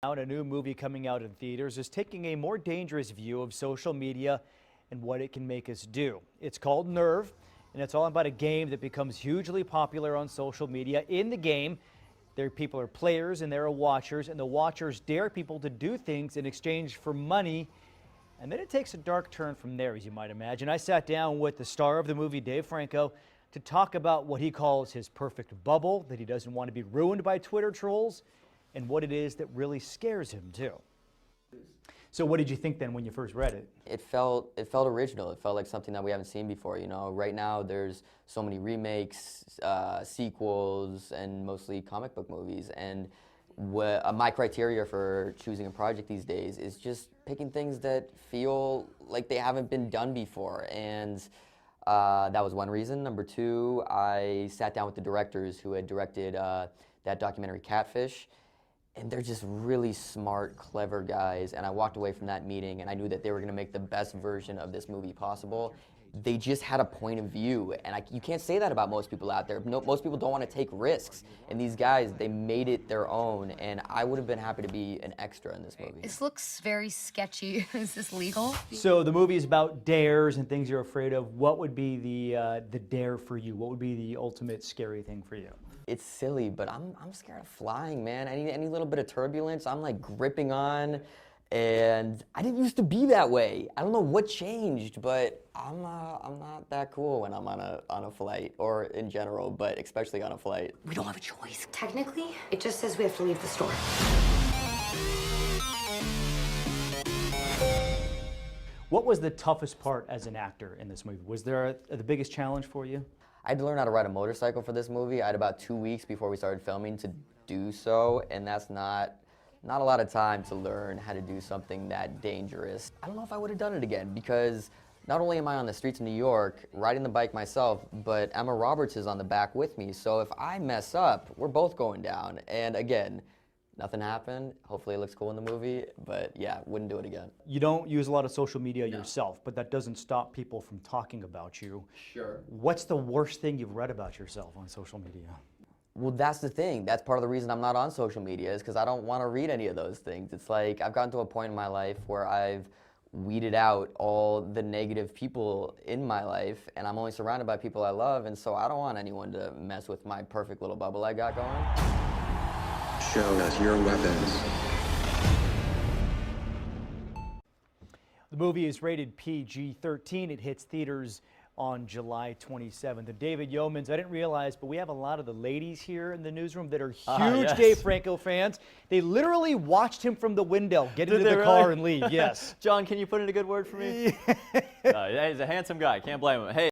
A new movie coming out in theaters is taking a more dangerous view of social media and what it can make us do. It's called Nerve, and it's all about a game that becomes hugely popular on social media. In the game, people are players and there are watchers, and the watchers dare people to do things in exchange for money. And then it takes a dark turn from there, as you might imagine. I sat down with the star of the movie, Dave Franco, to talk about what he calls his perfect bubble, that he doesn't want to be ruined by Twitter trolls, and what it is that really scares him too. So what did you think then when you first read it? It felt original. It felt like something that we haven't seen before. You know, right now there's so many remakes, sequels, and mostly comic book movies. And my criteria for choosing a project these days is just picking things that feel like they haven't been done before. And that was one reason. Number two, I sat down with the directors who had directed that documentary Catfish. And they're just really smart, clever guys. And I walked away from that meeting and I knew that they were gonna make the best version of this movie possible. They just had a point of view. And you can't say that about most people out there. Most people don't want to take risks. And these guys, they made it their own. And I would have been happy to be an extra in this movie. This looks very sketchy. Is this legal? So the movie is about dares and things you're afraid of. What would be the dare for you? What would be the ultimate scary thing for you? It's silly, but I'm scared of flying, man. Any little bit of turbulence, I'm like gripping on, and I didn't used to be that way. I don't know what changed, but I'm not that cool when I'm on a flight, or in general, but especially on a flight. We don't have a choice. Technically, it just says we have to leave the store. What was the toughest part as an actor in this movie? Was there the biggest challenge for you? I had to learn how to ride a motorcycle for this movie. I had about 2 weeks before we started filming to do so, and that's not a lot of time to learn how to do something that dangerous. I don't know if I would have done it again, because not only am I on the streets of New York riding the bike myself, but Emma Roberts is on the back with me. So if I mess up, we're both going down. And again, nothing happened. Hopefully it looks cool in the movie, but yeah, wouldn't do it again. You don't use a lot of social media yourself, but that doesn't stop people from talking about you. Sure. What's the worst thing you've read about yourself on social media? Well, that's the thing. That's part of the reason I'm not on social media, is because I don't want to read any of those things. It's like I've gotten to a point in my life where I've weeded out all the negative people in my life, and I'm only surrounded by people I love, and so I don't want anyone to mess with my perfect little bubble I got going. Show us your weapons. The movie is rated PG-13. It hits theaters on July 27th. And David Yeomans, I didn't realize, but we have a lot of the ladies here in the newsroom that are huge Dave Franco fans. They literally watched him from the window get into the car and leave. Yes. John, can you put in a good word for me? He's a handsome guy. Can't blame him. Hey.